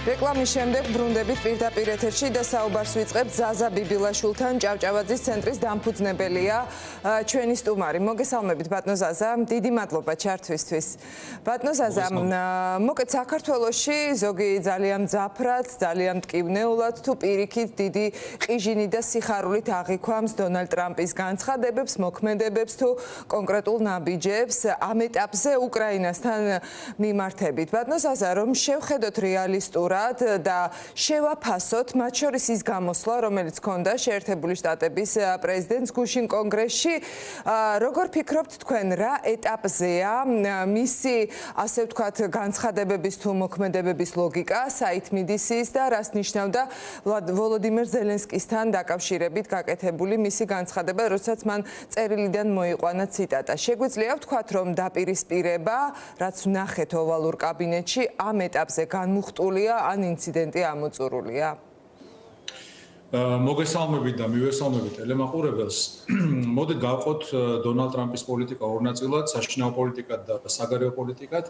რეკლამის შემდეგ ბრუნდებით პირდაპირ ეთერში და საუბარს ვიწყებთ ზაზა ბიბილაშვილთან, ჭავჭავაძის ცენტრის დამფუძნებელია ჩვენი სტუმარი. მოგესალმებით ბატონო ზაზა, დიდი მადლობა ჩართვისთვის. ბატონო ზაზა, მოკეთ საქართველოში ზოგი ძალიან მძაფრად, ძალიან მტკივნეულად თუ პირიქით დიდი ყიჟინი და სიხარულით აღიქვამს დონალდ ტრამპის განცხადებებს, მოქმედებებს თუ კონკრეტულ ნაბიჯებს ამ ეტაპზე უკრაინასთან მიმართებით. ბატონო ზაზა, რომ შევხედოთ რეალისტურად და შევაფასოთ მათ შორის ის გამოსვლა, რომელიც ჰქონდა შეერთებული შტატების პრეზიდენტს გუშინ კონგრესში. როგორ ფიქრობთ თქვენ, რა ეტაპზეა მისი, ასე ვთქვათ, განცხადებების თუ მოქმედებების ლოგიკა, საით მიდის ის და რას ნიშნავდა ვოლოდიმირ ზელენსკისთან დაკავშირებით გაკეთებული მისი განცხადება, როდესაც მან წერილიდან მოიყვანა ციტატა. შეგვიძლია ვთქვათ, რომ დაპირისპირება, რაც ვნახეთ ოვალურ კაბინეტში, ამ ეტაპზე განმუხტულია ან ინციდენტი ამოწურულია? მოგესალმებით და მივესალმებით ტელემაყურებელს. მოდი გავყოთ დონალდ ტრამპის პოლიტიკა ორ ნაწილად, საშინაო პოლიტიკად და საგარეო პოლიტიკად.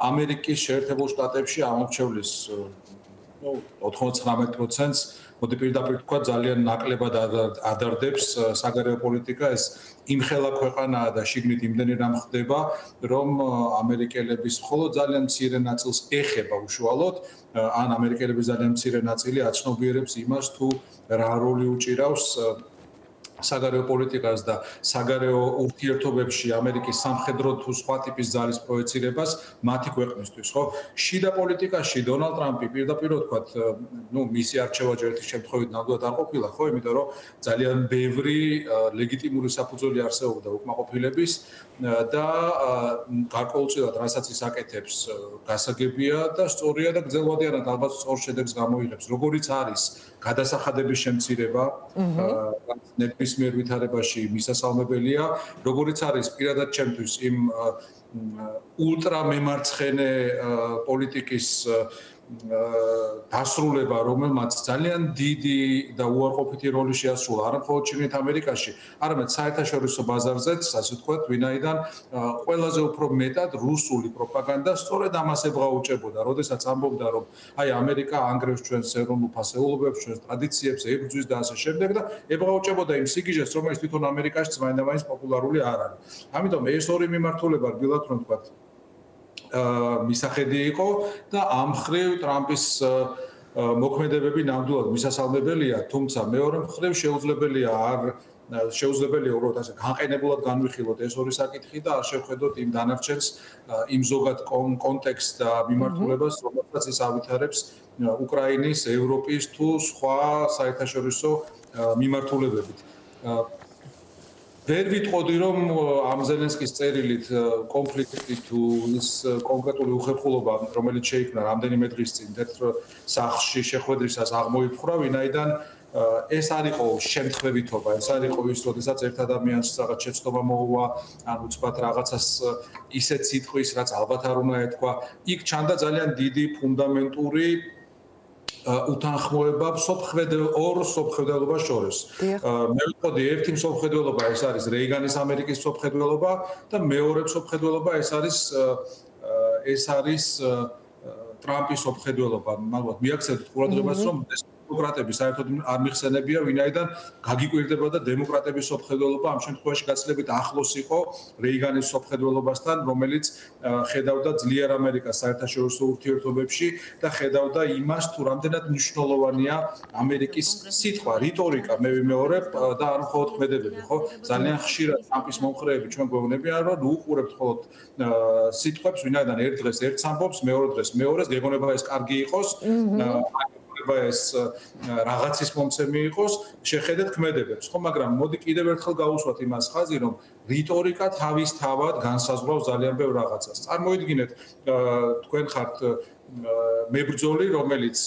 ამერიკის შეერთებულ შტატებში ამორჩევლის 99%-ს მოდი პირდაპირ თქვა ძალიან ნაკლებად ადარდებს საგარეო პოლიტიკა. ეს იმხელა ქვეყანაა და შიგნით იმდენი რამ ხდება, რომ ამერიკელების მხოლოდ ძალიან მცირე ნაწილს ეხება უშუალოდ, ან ამერიკელების ძალიან მცირე ნაწილი აცნობიერებს იმას, თუ რა როლი უჭირავს საგარეო პოლიტიკას და საგარეო ურთიერთობებში ამერიკის სამხედრო თუ სხვა ტიპის ძალის პროექცირებას მათი ქვეყნისთვის, ხო? შიდა პოლიტიკაში დონალდ ტრამპი პირდაპირ ვთქვათ, მისი არჩევა ჯერ ერთი შემთხვევით ნამდვილად არ ყოფილა, ხო? იმიტომ რომ ძალიან ბევრი ლეგიტიმური საფუძველი არსებობდა უკმაყოფილების და გარკვეულწილად რასაც ის აკეთებს, გასაგებია და სწორია და გრძელვადიანად ალბათ სწორ შედეგს გამოიღებს, როგორიც არის გადასახადების შემცირება, ნებისმიერ ვითარებაში მისასალმებელია, როგორიც არის პირადად ჩემთვის იმ ულტრამემარცხენე პოლიტიკის დასრულება, რომელმაც ძალიან დიდი და უარყოფითი როლი შეასრულა არა მხოლოდ ჩრდილოეთ ამერიკაში, არამედ საერთაშორისო ბაზარზეც, ასე ვთქვათ, ვინაიდან ყველაზე უფრო მეტად რუსული პროპაგანდა სწორედ ამას ებღაუჭებოდა, როდესაც ამბობდა, რომ აი ამერიკა ანგრევს ჩვენს ეროვნულ ფასეულობებს, ჩვენს ტრადიციებს, ებრძვის და ასე შემდეგ და ებღაუჭებოდა იმ სიგიჟეს, რომელიც თვითონ ამერიკაში მაინდა-მაინც პოპულარული არ არის. ამიტომ ეს ორი მიმართულება რბილად რომ ვთქვათ მისახედი იყო და ამ მხრივ ტრამპის მოქმედებები ნამდვილად მისასალმებელია, თუმცა მეორე მხრივ შეუძლებელია უბრალოდ ასე განყენებულად განვიხილოთ ეს ორი საკითხი და არ შევხედოთ იმ დანარჩენს, იმ ზოგად კონტექსტს და მიმართულებას, რომელსაც ის ავითარებს უკრაინის, ევროპის თუ სხვა საერთაშორისო მიმართულებებით. ვერ ვიტყოდი, რომ ამ ზელენსკის წერილით კონფლიქტი თუ ის კონკრეტული უხერხულობა, რომელიც შეიქმნა რამდენიმე დღის წინ თეთრ სახლში შეხვედრისას აღმოიფხვრა, ვინაიდან ეს არ იყო შემთხვევითობა, ეს არ იყო ის, როდესაც ერთ ადამიანს რაღაც შეცდომა მოუვა, ან უცბად რაღაცას ისეთ სიტყვის, რაც ალბათ არ უნდა ეთქვა. იქ ჩანდა ძალიან დიდი ფუნდამენტური უთანხმოება ორ სოფხედველობას შორის. მე ვიტყოდი ერთი სოფხედველობა ეს არის რეიგანის ამერიკის სოფხედველობა და მეორე სოფხედველობა ეს არის ტრამპის სოფხედველობა. მალბათ მიაქცევთ ყურადღებას, რომ დემოკრატები საერთოდ არ მიხსენებია, ვინაიდან გაგიკვირდება და დემოკრატების სოფხედველობა ამ შემთხვევაში გაცილებით ახლოს იყო რეიგანის სოფხედველობასთან, რომელიც ხედავდა ძლიერ ამერიკას საერთაშორისო ურთიერთობებში და ხედავდა იმას, თუ რამდენად მნიშვნელოვანია ამერიკის სიტყვა, რიტორიკა, მე ვიმეორებ და არ მხოლოდ ქმედებები, ხო? ძალიან ხშირად ტრამპის მომხრეები ჩვენ გვეუბნებიან, რომ უყურებთ მხოლოდ სიტყვებს, ვინაიდან ერთ დღეს ერთს ამბობს, მეორე დღეს მეორეს, გეგონება ეს კარგი იყოს. ეს რაღაცის მომცემი იყოს, შეხედეთ ქმედებებს, ხო, მაგრამ მოდი კიდევ ერთხელ გავუსვათ იმას ხაზი, რომ რიტორიკა თავისთავად განსაზღვრავს ძალიან ბევრ რაღაცას. წარმოიდგინეთ, თქვენ ხართ მებრძოლი, რომელიც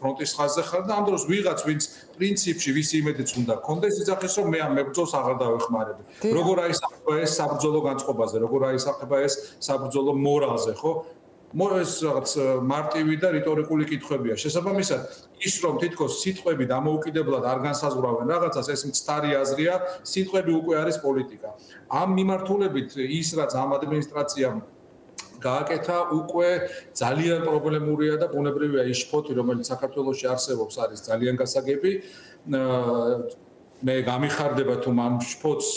ფრონტის ხაზზე ხარ და ამ დროს ვიღაც, ვინც პრინციპში ვისი იმედიც უნდა გქონდეს, იძახის, რომ მე ამ მებრძოლს აღარ დავეხმარები. როგორ აისახება ეს საბრძოლო განწყობაზე, როგორ აისახება ეს საბრძოლო მორალზე, ხო? ეს რაღაც მარტივი და რიტორიკული კითხვებია. შესაბამისად, ის რომ თითქოს სიტყვები დამოუკიდებლად არ განსაზღვრავენ რაღაცას, ეს მცდარი აზრია, სიტყვები უკვე არის პოლიტიკა. ამ მიმართულებით ის, რაც ამ ადმინისტრაციამ გააკეთა უკვე ძალიან პრობლემურია და ბუნებრივია ის შფოთი, რომელიც საქართველოში არსებობს, არის ძალიან გასაგები. მე გამიხარდება თუ მან შფოთს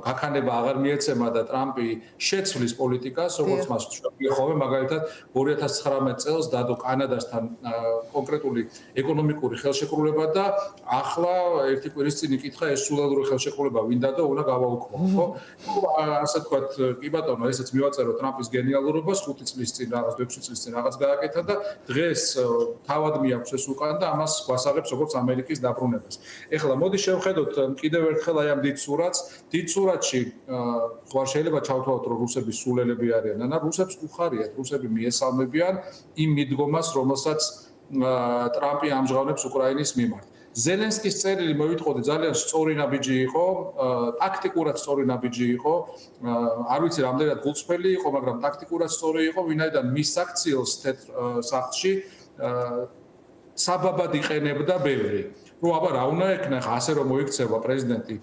გაქანება აღარ მიეცემა და ტრამპი შეცვლის პოლიტიკას, როგორც მას შეგვიძლია ხოლმე მაგალითად 2019 წელს დადო კანადასთან კონკრეტული ეკონომიკური ხელშეკრულება და ახლა ერთი კვირის წინ იკითხა ეს სულადური ხელშეკრულება ვინ დადო, უნდა გავაუქმო, ხო? ასე ვთქვათ, კი ბატონო, ესეც მივაწერო ტრამპის გენიალურობას 5 წლის წინ რაღაც 6 წლის წინ რაღაც გააკეთა და დღეს თავად მიაქვს ეს უკან და ამას გვასაღებს როგორც ამერიკის დაბრუნებას. ეხლა მოდი შევხედოთ კიდევ ერთხელ აი ამ დიდ სურათში ხوار შეიძლება ჩავთვალოთ რომ რუსები სულელები არიან და რუსებს უხარიათ რუსები მიესალმებიან იმ მიდგომას რომელსაც ტრამპი ამჟღავნებს უკრაინის მიმართ ზელენსკის წერილი მოვიტყოდი ძალიან სწორი ნაბიჯი იყო ტაქტიკურად სწორი ნაბიჯი იყო არ ვიცი რამდენად გულწრფელი იყო მაგრამ ტაქტიკურად სწორი იყო ვინაიდან მის აქციელს თეთრ სახლში საბაბად იყენებდა ბევრი რომ აბა რა უნდა ეკნა ხა ასე რომ მოიქცევა პრეზიდენტი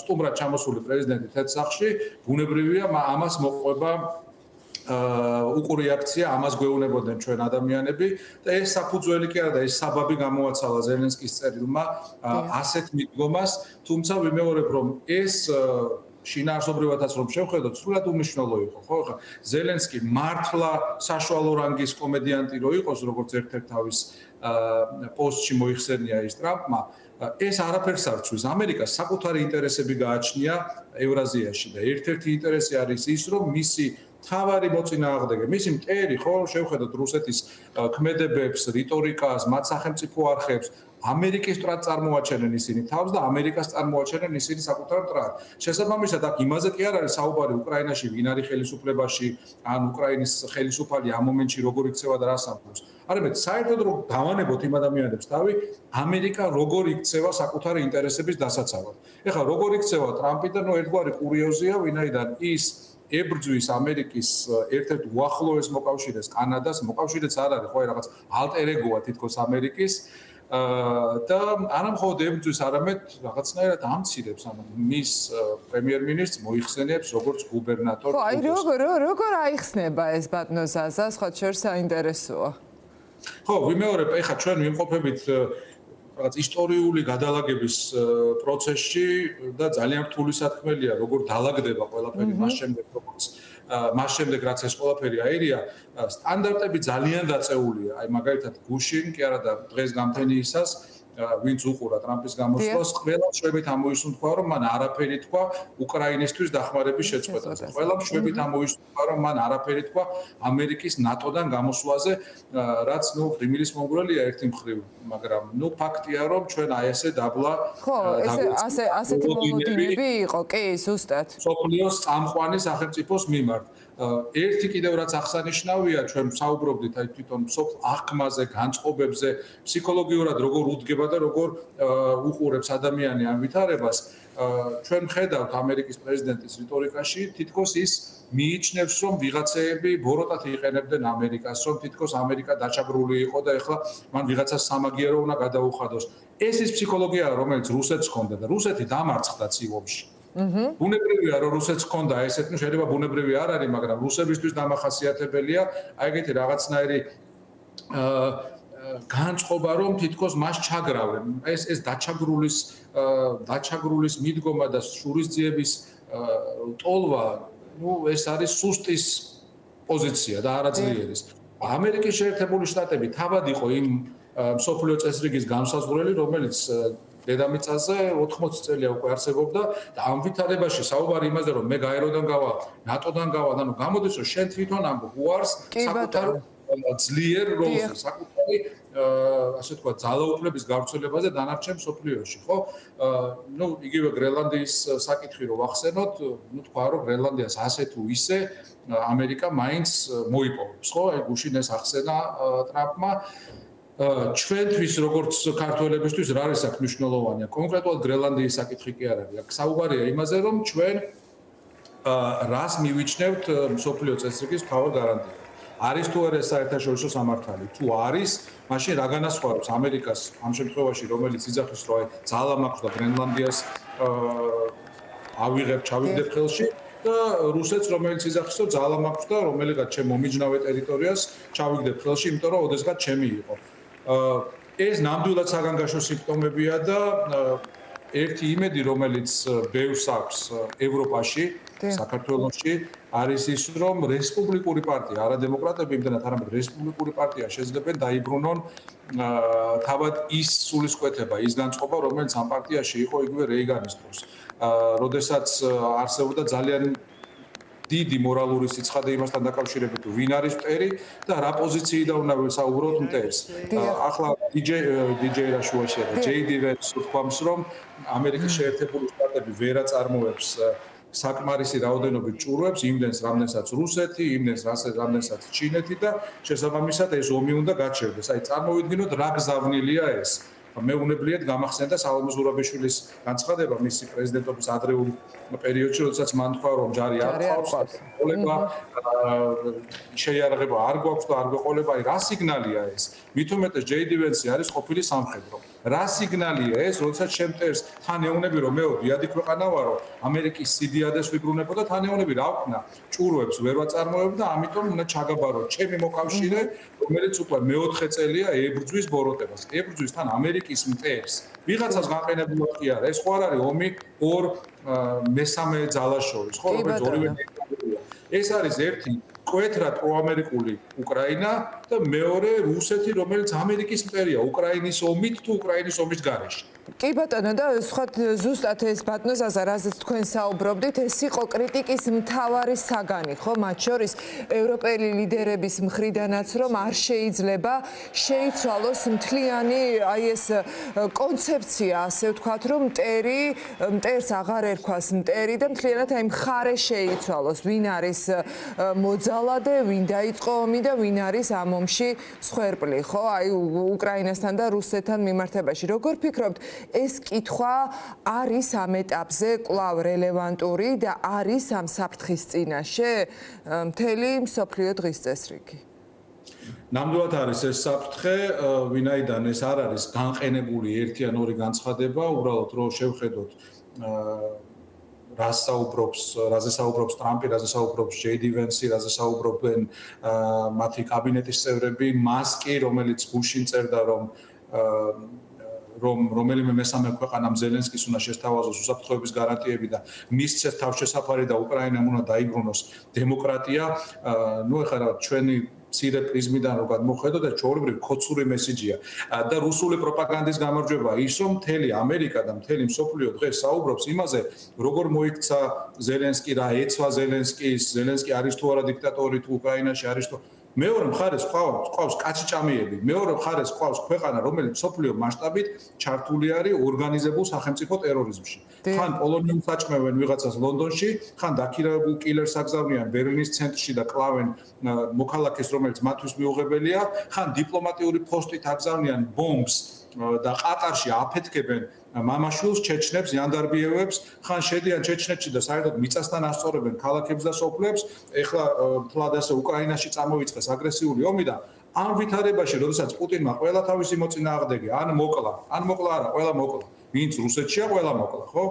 სტუმრად ჩამოსული პრეზიდენტი თეთრ სახლში ბუნებრივია ამას მოყვება უკურიაქცია ამას გვეუბნებოდნენ ჩვენ ადამიანები და ეს საფუძველი კი არა და ეს საბაბი გამოაცალა ზელენსკის წერილმა ასეთ მიდგომას თუმცა ვიმეორებ რომ ეს შინაარსობრივადაც რომ შევხედოთ სულად უმნიშვნელო იყო ხო ხა ზელენსკი მართლა საშუალო რანგის კომედიანტი რო იყოს როგორც ერთ-ერთ თავის პოსტში მოიხსენია ის ტრამპმა ეს არაფერს არ ცვის ამერიკას საკუთარი ინტერესები გააჩნია ევრაზიაში და ერთ-ერთი ინტერესი არის ის რომ მისი თავარი მოწინააღმდეგე მისი მტერი ხო შევხედოთ რუსეთის ქმედებებს რიტორიკას მათ სახელმწიფო არხებს ამერიკის მტრად წარმოაჩენენ ისინი თავს და ამერიკას წარმოაჩენენ ისინი საკუთარ მტრად. შესაბამისად, აქ იმაზე კი არ არის საუბარი უკრაინაში ვინ არის ხელისუფლებაში, ან უკრაინის ხელისუფალი ამ მომენტში როგორ იქცევა და რას ამბობს. არამედ საერთოდ რომ დავანებოთ იმ ადამიანებს თავი, ამერიკა როგორ იქცევა საკუთარი ინტერესების დასაცავად. ეხლა როგორ იქცევა ტრამპი და ნუ ერთგვარი კურიოზია, ვინაიდან ის ებრძვის ამერიკის ერთ-ერთ უახლოეს მოკავშირეს კანადას, მოკავშირეც არ არის, ხო, რაღაც ალტერ ეგოა თითქოს ამერიკის და არა მხოლოდ ებრძვის, არამედ რაღაცნაირად ამცირებს, ანუ მის პრემიერ-მინისტრს მოიხსენიებს როგორც გუბერნატორს. ხო, აი როგორ აიხსნება ეს ბატონო ზაზა, სხვა შორს საინტერესოა. ხო, ვიმეორებ, ეხლა ჩვენ ვიმყოფებით რაღაც ისტორიული გადალაგების პროცესში და ძალიან რთული სათქმელია, როგორ დაალაგდება ყველაფერი მას შემდეგ რაც ეს ყველაფერი აირია, სტანდარტები ძალიან დაწეულია. აი მაგალითად გუშინ, კი არა და დღეს გამთენიისას ვინც უყურა ტრამპის გამოსვლას, ყველა შვებით ამოისუნთქვა, რომ მან არაფერი თქვა უკრაინისთვის დახმარების შეწყვეტაზე. ყველა შვებით ამოისუნთქვა, რომ მან არაფერი თქვა ამერიკის ნატოდან გამოსვლაზე, რაც ნუ ფრიმილის მომგვრელია ერთი მხრივ, მაგრამ ნუ ფაქტია, რომ ჩვენ აი ესე დაბლა ხო, ასეთი მომოდინები იყო, კი, ზუსტად. სოფლიოს წამყვანი სახელმწიფოს მიმართ. ერთი კიდევ რაც აღსანიშნავია, ჩვენ საუბრობდით აი თვითონ აღქმაზე, განწყობებზე, ფსიქოლოგიურად როგორ უდგება და როგორ უყურებს ადამიანი ამ ვითარებას. ჩვენ ხედავთ ამერიკის პრეზიდენტის რიტორიკაში, თითქოს ის მიიჩნევს, რომ ვიღაცეები ბოროტად იყენებდნენ ამერიკას, რომ თითქოს ამერიკა დაჩაგრული იყო და ეხლა მან ვიღაცას სამაგიერო უნდა გადაუხადოს. ეს ის ფსიქოლოგიაა, რომელიც რუსეთს ჰქონდა და რუსეთი დამარცხდა ცივობში. ბუნებრივია რომ რუსეთს ჰქონდა ესეთ ნუ შეიძლება ბუნებრივი არ არის მაგრამ რუსებისთვის დამახასიათებელია აი ეგეთი რაღაცნაირი განწყობა რომ თითქოს მას ჩაგრავენ ეს დაჩაგრულის მიდგომა და შურისძიების ტოლვა ნუ ეს არის სუსტის პოზიცია და არაძლიერის ამერიკის შეერთებული შტატები თავად იყო იმ მსოფლიო წესრიგის განსაზღვრელი რომელიც დედამიწაზე 80 წელია უკვე არსებობდა და ამ ვითარებაში საუბარი იმაზე რომ მე გაეროდან გავალ, ნატოდან გავალ, ანუ გამოდის რომ შენ თვითონ ამბობ უარს საკუთარ ძლიერ როლზე, საკუთარი ასე თქვა ძალაუფლების გავრცელებაზე დანარჩენ მსოფლიოში, ხო? ნუ იგივე გრენლანდიის საკითხი რო ვახსენოთ, ნუ თქვა რომ გრენლანდიას ასე თუ ისე ამერიკა მაინც მოიპოვებს, ხო? აი გუშინ ეს ახსენა ტრამპმა ჩვენთვის როგორც ქართველებისთვის რა არის აქ მნიშვნელოვანია კონკრეტულად გრენლანდიის საკითხი კი არ არის აქ საუბარია იმაზე რომ ჩვენ რას მივიჩნევთ მსოფლიო წესრიგის მთავარ გარანტიად არის თუ არა საერთაშორისო სამართალი თუ არის მაშინ რა განასხვავებს ამერიკას ამ შემთხვევაში რომელიც იძახის რომ აი ძალა მაქვს და გრენლანდიას ავიღებ ჩავიგდებ ხელში და რუსეთს რომელიც იძახის რომ ძალა მაქვს და რომელიღაც ჩემ მომიჯნავე ტერიტორიას ჩავიგდებ ხელში, იმიტომ რომ ოდესღაც ჩემი იყო. ეს ნამდვილად საგანგაშო სიმპტომებია და ერთი იმედი რომელიც ბევრს აქვს ევროპაში, საქართველოში არის ის რომ რესპუბლიკური პარტია, არა დემოკრატები, იმდენად არამედ რესპუბლიკური პარტია შეძლებენ დაიბრუნონ თავად ის სულისკვეთება, ის განწყობა, რომელიც ამ პარტიაში იყო იგივე რეიგანის დროს. როდესაც არსებობდა ძალიან დიდი მორალური სიცხადე იმასთან დაკავშირებით, ვინ არის მტერი და რა პოზიციიდან უნდა ვისაუბროთ მტერს. ახლა DJ რაშუაშია და JD Vance თქვამს, რომ ამერიკის შეერთებული შტატები ვერ აწარმოებს საკმარისი რაოდენობით ჭურვებს, იმდენს რამდენსაც რუსეთი, იმდენს რამდენსაც ჩინეთი და შესაბამისად ეს ომი უნდა გაჩერდეს. აი წარმოვიდგინოთ რა გზავნილია ეს. მეუნებლიეთ გამახსენდა სალომე ზურაბიშვილის განცხადება მისი პრეზიდენტობის ადრეულ პერიოდში, როდესაც მან თქვა, რომ ჯარი არ ყავს, ყოლება შეიარაღება არ გვაქვს და არ გვეყოლება. აი რა სიგნალია ეს? მით უმეტეს JD Vance არის ყოფილი სამხედრო. რა სიგნალია ეს, როდესაც შემტერს თან ეუნები რომ მეო დიადი ქვეყანა ვარო, ამერიკის სიდიადეს ვიბრუნებოდა, თან ეუნები რა ვქნა, ჭურვებს ვერ ვაწარმოებ და ამიტომ უნდა ჩაგაბარო ჩემი მოკავშირე, რომელიც უკვე მეოთხე წელია ებრძვის ბოროტებას. ებრძვის თან ამერიკის მტერს. ვიღაცას გაყენებულა კი არა, ეს ხო არ არის ომი ორ მესამე ძალას შორის, ხო, რომელიც ორივე ეს არის ერთი კვეთრად პროამერიკული უკრაინა და მეორე რუსეთი, რომელიც ამერიკის მტერია, უკრაინის ომით თუ უკრაინის ომის გარეშე. კი ბატონო და სხვა ზუსტად ეს ბატონო ზაზა, რაზეც თქვენ საუბრობდით, ეს იყო კრიტიკის მთავარი საგანი, ხო, მათ შორის ევროპელი ლიდერების მხრიდანაც, რომ არ შეიძლება შეიცვალოს მთლიანი აი ეს კონცეფცია, ასე ვთქვათ, რომ მტერს აღარ ერქვას მტერი და მთლიანად აი მხარე შეიცვალოს, ვინ არის მოძალადე, ვინ დაიწყო ომი და ვინ არის ამ ომში მსხვერპლი, ხო? აი უკრაინასთან და რუსეთთან მიმართებაში. როგორ ფიქრობთ, ეს კითხვა არის ამ ეტაპზე კვლავ რელევანტური და არის ამ საფრთხის წინაშე მთელი მსოფლიო დღის წესრიგი? ნამდვილად არის ეს საფრთხე, ვინაიდან ეს არ არის განყენებული ერთი ან ორი განცხადება, უბრალოდ რომ შევხედოთ რაზე საუბრობს ტრამპი, რაზე საუბრობს JD Vance, რაზე საუბრობენ მათი კაბინეტის წევრები, მასკი, რომელიც გუშინ წერდა, რომ რომელიმე მესამე ქვეყანამ ზელენსკის უნდა შესთავაზოს უსაფრთხოების გარანტიები და მისცეს თავშესაფარი და უკრაინამ უნდა დაიბრუნოს დემოკრატია. ნუ ეხლა ჩვენი მცირე პრიზმიდან რო გადმოხედოთ და ჩვეულებრივ ქოცური მესიჯია და რუსული პროპაგანდის გამარჯვება ის რომ მთელი ამერიკა და მთელი მსოფლიო დღეს საუბრობს იმაზე როგორ მოიქცა ზელენსკი, რა ეცვა ზელენსკი არის თუ არა დიქტატორი თუ უკრაინაში არის თუ მეორე მხარეს ყავს კაჩიჭამიები, მეორე მხარეს ყავს ქვეყანა, რომელიც მსოფლიო მასშტაბით ჩართული არის ორგანიზებულ სახელმწიფო ტერორიზმში. ხან პოლონიუმს აჭმევენ ვიღაცას ლონდონში, ხან დაქირავებულ კილერს აგზავნიან ბერლინის ცენტრში და კლავენ მოქალაქეს, რომელიც მათთვის მიუღებელია, ხან დიპლომატიური პოსტით აგზავნიან ბომბს და ყატარში აფეთქებენ მამაშვილს, ჩეჩნებს, იანდარბიევებს, ხან შედიან ჩეჩნეთში და საერთოდ მიწასთან ასწორებენ ქალაქებს და სოფლებს. ეხლა თლად ასე უკრაინაში წამოიწყეს აგრესიული ომი და ამ ვითარებაში, როდესაც პუტინმა ყველა თავისი მოწინააღმდეგე ან მოკლა არა, ყველა მოკლა. ვინც რუსეთშია, ყველა მოკლა, ხო?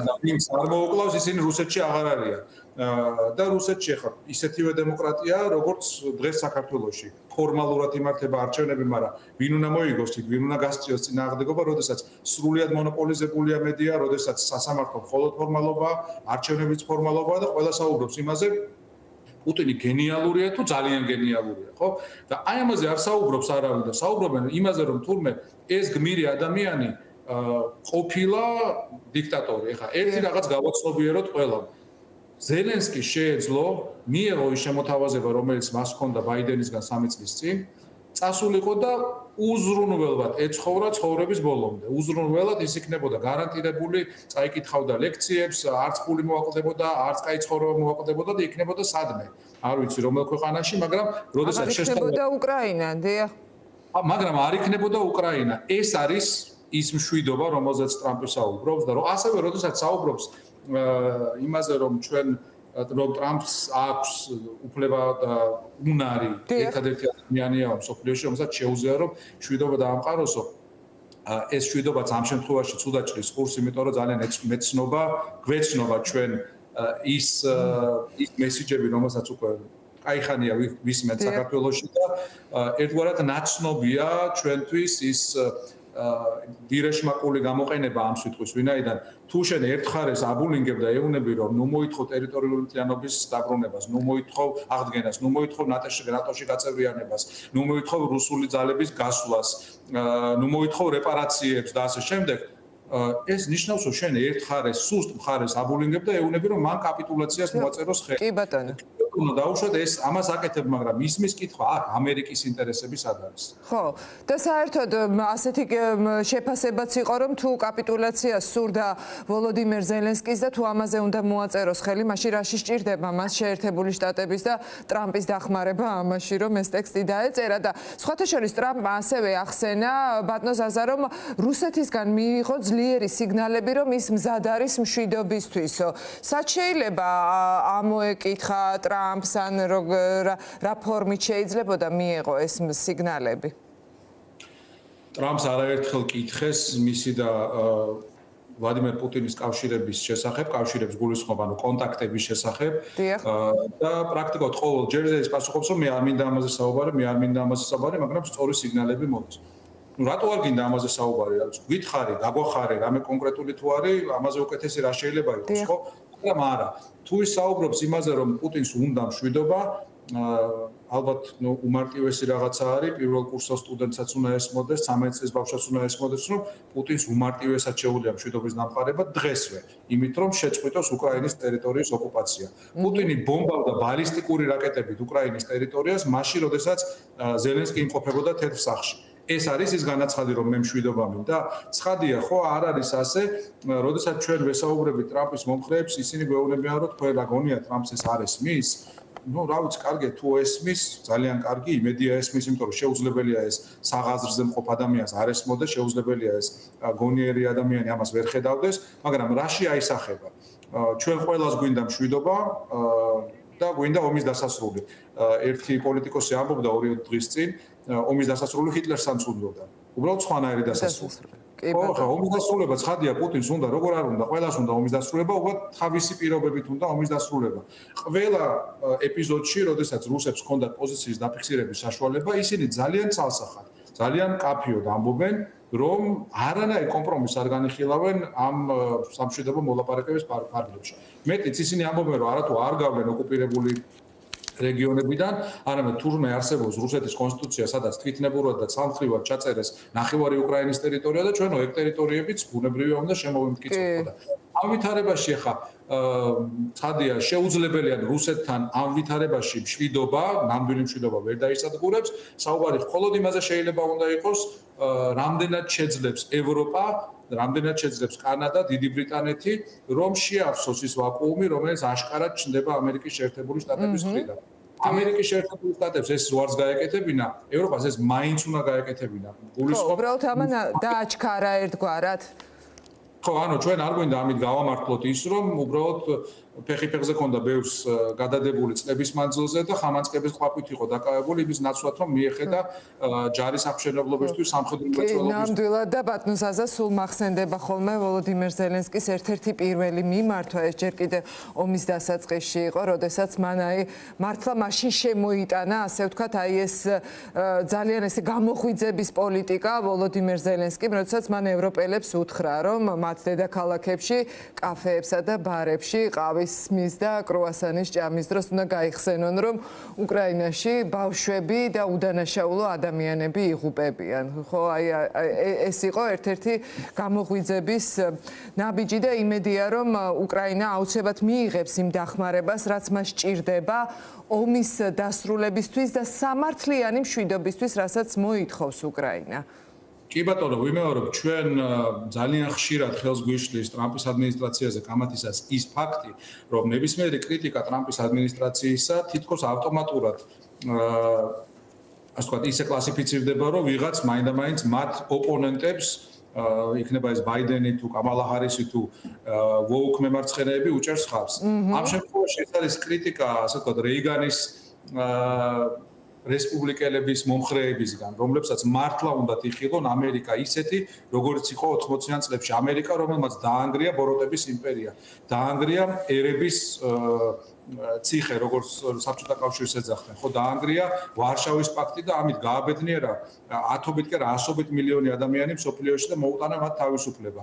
და ვინც არ მოუკლავს, ისინი რუსეთში აღარ არიან. და რუსეთში ახლა ისეთივე დემოკრატია, როგორც დღეს საქართველოში. ფორმალურად იმართება არჩევნები, მაგრამ ვინ უნდა მოიგოს, ვინ უნდა გასწიოს წინააღმდეგობა, როდესაც სრულიად მონოპოლიზებულია მედია, როდესაც სასამართლო მხოლოდ ფორმალობაა, არჩევნებიც ფორმალობაა და ყველა საუბრობს იმაზე, პუტინი გენიალურია თუ ძალიან გენიალურია, ხო? და აი ამაზე არ საუბრობს არავინ და საუბრობენ იმაზე, რომ თურმე ეს გმირი ადამიანი ყოფილა დიქტატორი. ეხლა ერთი რაღაც გავაცნობიეროთ ყველამ. ზელენსკი შეეძლო მიეღო ის შემოთავაზება, რომელიც მას ჰქონდა ბაიდენისგან 3 წლის წინ, წასულიყო და უზრუნველად ეცხოვრა ცხოვრების ბოლომდე. უზრუნველად ის იქნებოდა გარანტირებული, წაიკითხავდა ლექციებს, არც ფული მოაკლდებოდა, არც კაი ცხოვრება მოაკლდებოდა და იქნებოდა სადმე. არ ვიცი რომელ ქვეყანაში, მაგრამ როდესაც შეშთებოდა უკრაინა, დიახ. მაგრამ არ იქნებოდა უკრაინა. ეს არის ის მშვიდობა, რომელზეც ტრამპი საუბრობს და ასევე როდესაც საუბრობს იმაზე რომ ტრამპს აქვს უფლება და უნარი ერთადერთი ადამიანია მსოფლიოში, რომელსაც შეუძლია რომ მშვიდობა დაამყაროსო. ეს მშვიდობაც ამ შემთხვევაში ცუდად ჭრის ყურს, იმიტომ რომ ძალიან გვეცნობა ჩვენ ის მესიჯები, რომელსაც უკვე აიხანია ვისმენთ საქართველოში და ერთგვარად ნაცნობია ჩვენთვის ის დირეშმაკული გამოყენება ამ სიტყვის, ვინაიდან თუ შენ ერთხარეს აბულინგებ და ეუბნები, რომ ნუ მოითხოვ ტერიტორიული მთლიანობის დაბრუნებას, ნუ მოითხოვ აღდგენას, ნუ მოითხოვ ნატოში გაწევრიანებას, ნუ მოითხოვ რუსული ძალების გასვლას, ნუ მოითხოვ რეპარაციებს და ასე შემდეგ, ეს ნიშნავს, რომ შენ ერთხარეს სუსტ მხარეს აბულინგებ და ეუბნები, რომ მან კაპიტულაციას მოაწეროს ხელი. კი ბატონო. დაუშვათ ეს ამას აკეთებ, მაგრამ ისმის კითხვა აქ ამერიკის ინტერესები სად არის? ხო, და საერთოდ ასეთი შეფასებაც იყო, რომ თუ კაპიტულაციას სურდა ვოლოდიმერ ზელენსკის და თუ ამაზე უნდა მოაწეროს ხელი, მაშინ რაში სჭირდება მას შეერთებული შტატების და ტრამპის დახმარება ამაში, რომ ეს ტექსტი დაეწერა და სხვათა შორის ტრამპმა ასევე ახსენა ბატონო ზაზა, რომ რუსეთისგან მიიღო ძლიერი სიგნალები, რომ ის მზად არის მშვიდობისთვისო. სად შეიძლება ამოეკითხა ტრამპს ან რა ფორმით შეიძლებოდა მიეღო ეს სიგნალები? ტრამპს არაერთხელ კითხეს მისი და ვლადიმერ პუტინის კავშირების შესახებ, კავშირებს გულისხმობ, ანუ კონტაქტების შესახებ და პრაქტიკულად ყოველ ჯერზე ის პასუხობს, რომ მე არ მინდა ამაზე საუბარი, მაგრამ სწორი სიგნალები მოდის. ნუ რატო არ გინდა ამაზე საუბარი? გითხარი, გაგვახარე, რამე კონკრეტული თუ არის, ამაზე უკეთესი რა შეიძლება იყოს, ხო? მაგრამ არა. თუ ის საუბრობს იმაზე, რომ პუტინს უნდა მშვიდობა, ალბათ უმარტივესი რაღაცა არის, პირველ კურსის სტუდენტსაც უნდა ესმოდეს, 13 წლის ბავშვსაც უნდა ესმოდეს, რომ პუტინს უმარტივესად შეუძლია მშვიდობის დამყარება დღესვე, იმით რომ შეწყვიტოს უკრაინის ტერიტორიის ოკუპაცია. პუტინი ბომბავდა ბალისტიკური რაკეტებით უკრაინის ტერიტორიას, მაშინ, როდესაც ზელენსკი იმყოფებოდა თეთრ სახლში. ეს არის ის განაცხადი, რომ მე მშვიდობა მინდა. ცხადია, ხო, არ არის ასე, როდესაც ჩვენ ვესაუბრებით ტრამპის მომხრეებს, ისინი გვეუბნებიან, რომ თქვენ რა გონიათ, ტრამპს ეს არ ესმის? ნუ რა ვიცი, კარგია, თუ ესმის, ძალიან კარგი, იმედია ესმის, იმიტომ რომ შეუძლებელია ეს საღაზრზე მყოფ ადამიანს არ ესმოდეს, შეუძლებელია ეს გონიერი ადამიანი ამას ვერ ხედავდეს, მაგრამ რაში აისახება? ჩვენ ყველას გვინდა მშვიდობა და გვინდა ომის დასასრული. ერთი პოლიტიკოსი ამბობდა 2 დღის წინ, ომის დასასრული ჰიტლერსთან უნდოდა. უბრალოდ სხვანაირი დასასრული. ხო, ომის დასრულება ცხადია, პუტინს უნდა, როგორ არ უნდა, ყველას უნდა ომის დასრულება, უბრალოდ თავისი პირობებით უნდა ომის დასრულება. ყველა ეპიზოდში, როდესაც რუსებს ჰქონდათ პოზიციის დაფიქსირების საშუალება, ისინი ძალიან ცალსახად, ძალიან კაფიოდ ამბობენ, რომ არანაირ კომპრომისს არ განიხილავენ ამ სამშვიდობო მოლაპარაკების ფარგლებში. მეტიც ისინი ამბობენ, რომ არათუ არ გავლენ ოკუპირებული რეგიონებიდან, არამედ თურმე არსებობს რუსეთის კონსტიტუცია, სადაც თვითნებურად და ცალმხრივად ჩაწერეს ნახევარი უკრაინის ტერიტორია და ჩვენო ეგ ტერიტორიებიც ბუნებრივია უნდა შემოვიმტკიცებოდა. ამ ვითარებაში ახლა ცხადია, შეუძლებელია რუსეთთან ამ ვითარებაში მშვიდობა, ნამდვილი მშვიდობა ვერ დაისადგურებს. საუბარი მხოლოდ იმაზე შეიძლება უნდა იყოს, რამდენად შეძლებს ევროპა, რამდენად შეძლებს კანადა, დიდი ბრიტანეთი, რომ შეავსოს ის ვაკუუმი, რომელიც აშკარად ჩნდება ამერიკის შეერთებული შტატების მხრიდან. ამერიკის შეერთებული შტატებს ეს როარს გაეკეთებინა, ევროპას ეს მაინც უნდა გაეკეთებინა. უბრალოდ ამან დააჩქარა ერთგვარად. ხო, ანუ ჩვენ არ გვინდა ამით გავამართლოთ ის, რომ უბრალოდ ფეხი-ფეხზე ქონდა ბევრს გადადებული წლების მანძილზე და ხამანწკების ყვაქვით იყო დაკავებული იმის ნაცვლად, რომ მიეხედა ჯარის აღმშენებლობისთვის, სამხედრო მრეწველობისთვის. ნამდვილად და ბატონო ზაზა სულ მახსენდება ხოლმე ვოლოდიმერ ზელენსკის ერთ-ერთი პირველი მიმართვა, ეს ჯერ კიდევ ომის დასაწყისში იყო, როდესაც მან მართლა მაშინ შემოიტანა, ასე ვთქვათ, ეს ძალიან ესე გამოხვიძების პოლიტიკა ვოლოდიმერ ზელენსკიმ, როდესაც მან ევროპელებს უთხრა, რომ მათ დედაქალაქებში, კაფეებსა და ბარებში ყავის მის და კრუასანის ჭამის დროს უნდა გაიხსენონ, რომ უკრაინაში ბავშვები და უდანაშაულო ადამიანები იღუპებიან. ხო, ეს იყო ერთ-ერთი გამოღვიძების ნაბიჯი და იმედია, რომ უკრაინა აუცილებლად მიიღებს იმ დახმარებას, რაც მას სჭირდება ომის დასრულებისთვის და სამართლიანი მშვიდობისთვის, რასაც მოითხოვს უკრაინა. კი ბატონო, ვიმეორებ, ჩვენ ძალიან ხშირად ხელს გვიშლის ტრამპის ადმინისტრაციაზე გამათისას ის ფაქტი, რომ ნებისმიერი კრიტიკა ტრამპის ადმინისტრაციისა თითქოს ავტომატურად ასე ვთქვათ, ისე კლასიფიცირდება, რომ ვიღაც მაინდა-მაინც მათ ოპონენტებს, იქნება ეს ბაიდენი თუ კამალა ჰარისი თუ ვოუკ მემარცხენეები უჭერს ხავს. ამ შემთხვევაში ეს არის კრიტიკა, ასე ვთქვათ, რეიგანის რესპუბლიკელების მომხრეებისგან, რომლებსაც მართლა უნდათ იხილონ ამერიკა ისეთი, როგორც იყო 80-იან წლებში ამერიკა, რომელმაც დაანგრია ბოროტების იმპერია, დაანგრია ერების ციხე, როგორც საბჭოთა კავშირს ეძახდნენ, ხო დაანგრია ვარშავის პაქტი და ამით გააბედნიერა ათობით კი არა ასობით მილიონი ადამიანი მსოფლიოში და მოუტანა მათ თავისუფლება.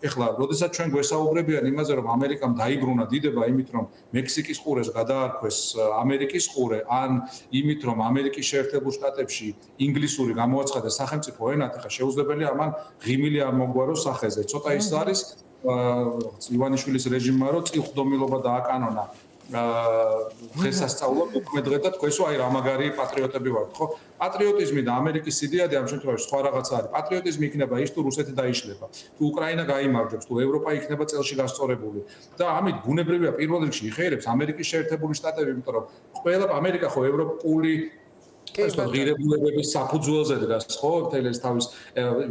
ეხლა, როდესაც ჩვენ გვესაუბრებიან იმაზე, რომ ამერიკამ დაიბრუნა დიდება იმით, რომ მექსიკის ყურეს გადაარქვეს ამერიკის ყურე, ან იმით, რომ ამერიკის შეერთებულ შტატებში ინგლისური გამოაცხადეს სახელმწიფო ენად, ეხლა შეუძლებელია ამან ღიმილი არ მოგვაროს სახეზე. ცოტა ის არის ივანიშვილის რეჟიმმა რომ წილხდომილობა დააკანონა დღესასწაულო მოქმედღე და თქვენსო აი რა მაგარი პატრიოტები ვართ ხო პატრიოტიზმი და ამერიკის სიდიადე ამ შემთხვევაში სხვა რაღაცა არის პატრიოტიზმი იქნება ის თუ რუსეთი დაიშლება თუ უკრაინა გაიმარჯვებს თუ ევროპა იქნება წელში გასწორებული და ამით ბუნებრივია პირველ რიგში იხეირებს ამერიკის შეერთებული შტატები იმიტომ რომ ყველა ამერიკა ხო ევროპული ეს ღირებულებების საფუძველზე დგას ხო მთელი ეს თავის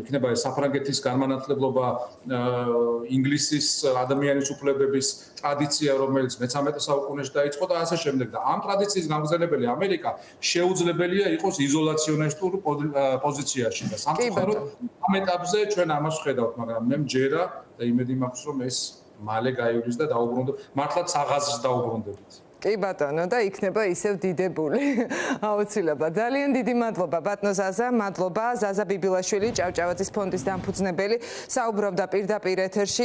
იქნება ეს საფრანგეთის განმანათლებლობა ინგლისის ადამიანის უფლებების ტრადიცია რომელიც მე-13 საუკუნეში დაიწყო და ასე შემდეგ და ამ ტრადიციის გამგზავნებელი ამერიკა შეუძლებელია იყოს იზოლაციონისტურ პოზიციაში და სამწუხაროდ ამ ეტაპზე ჩვენ ამას ვხედავთ მაგრამ მე მჯერა და იმედი მაქვს რომ ეს მალე გაივლის და დაუბრუნდეთ მართლაც აღაზრს დაუბრუნდებით კი ბატონო და იქნება ისევ დიდებული აუცილებლად ძალიან დიდი მადლობა ბატონო ზაზა მადლობა ზაზა ბიბილაშვილი ჭავჭავაძის ფონდის დამფუძნებელი საუბრობდა პირდაპირ ეთერში